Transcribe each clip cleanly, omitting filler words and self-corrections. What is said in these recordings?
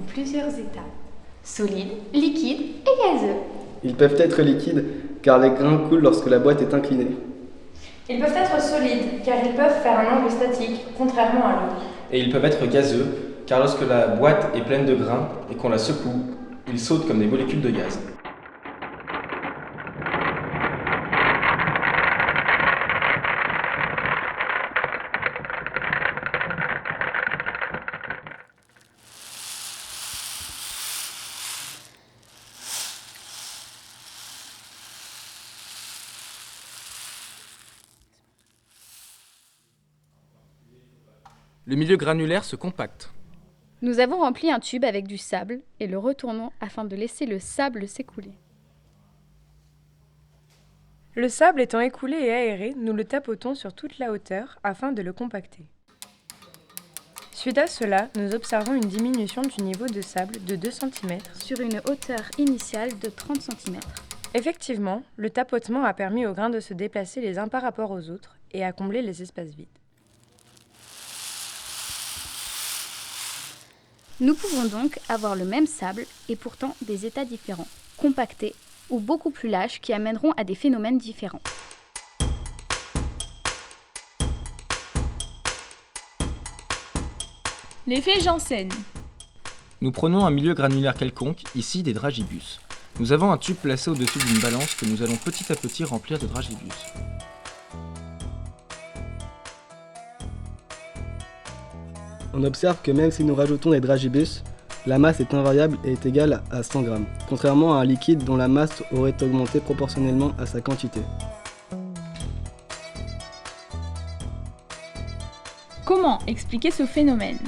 plusieurs états. Solide, liquide et gazeux. Ils peuvent être liquides car les grains coulent lorsque la boîte est inclinée. Ils peuvent être solides car ils peuvent faire un angle statique, contrairement à l'eau. Et ils peuvent être gazeux car lorsque la boîte est pleine de grains et qu'on la secoue, ils sautent comme des molécules de gaz. Le milieu granulaire se compacte. Nous avons rempli un tube avec du sable et le retournons afin de laisser le sable s'écouler. Le sable étant écoulé et aéré, nous le tapotons sur toute la hauteur afin de le compacter. Suite à cela, nous observons une diminution du niveau de sable de 2 cm. Sur une hauteur initiale de 30 cm. Effectivement, le tapotement a permis aux grains de se déplacer les uns par rapport aux autres et à combler les espaces vides. Nous pouvons donc avoir le même sable et pourtant des états différents, compactés ou beaucoup plus lâches qui amèneront à des phénomènes différents. L'effet Janssen. Nous prenons un milieu granulaire quelconque, ici des dragibus. Nous avons un tube placé au-dessus d'une balance que nous allons petit à petit remplir de dragibus. On observe que même si nous rajoutons des dragibus, la masse est invariable et est égale à 100 g, contrairement à un liquide dont la masse aurait augmenté proportionnellement à sa quantité. Comment expliquer ce phénomène?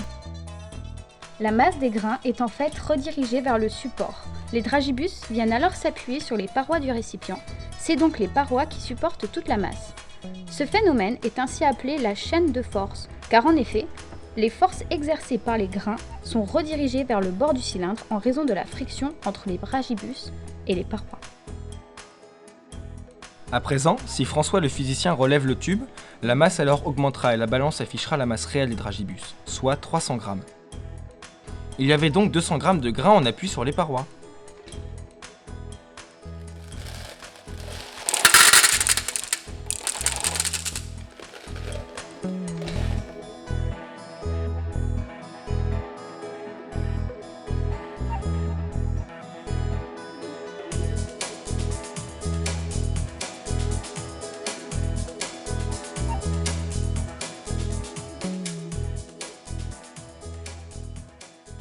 La masse des grains est en fait redirigée vers le support. Les dragibus viennent alors s'appuyer sur les parois du récipient. C'est donc les parois qui supportent toute la masse. Ce phénomène est ainsi appelé la chaîne de force, car en effet, les forces exercées par les grains sont redirigées vers le bord du cylindre en raison de la friction entre les dragibus et les parois. À présent, si François le physicien relève le tube, la masse alors augmentera et la balance affichera la masse réelle des dragibus, soit 300 g. Il y avait donc 200 g de grains en appui sur les parois.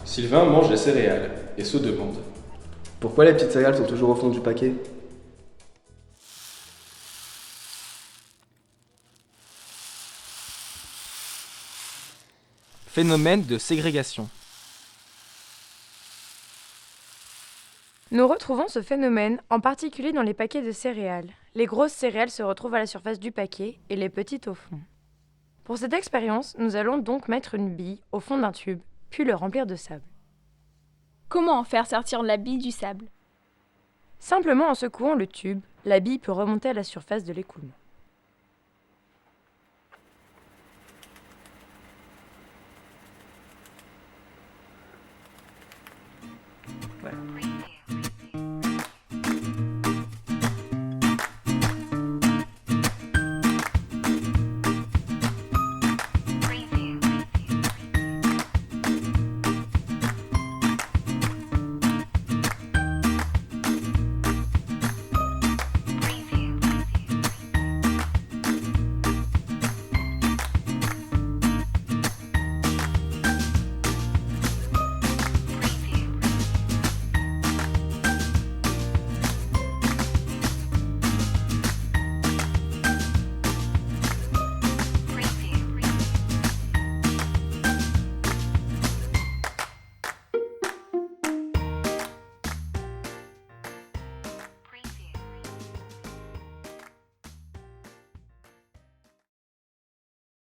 Sylvain mange des céréales et se demande: Pourquoi les petites céréales sont toujours au fond du paquet? Phénomène de ségrégation. Nous retrouvons ce phénomène en particulier dans les paquets de céréales. Les grosses céréales se retrouvent à la surface du paquet et les petites au fond. Pour cette expérience, nous allons donc mettre une bille au fond d'un tube, puis le remplir de sable. Comment faire sortir la bille du sable? Simplement en secouant le tube, la bille peut remonter à la surface de l'écoulement. Voilà.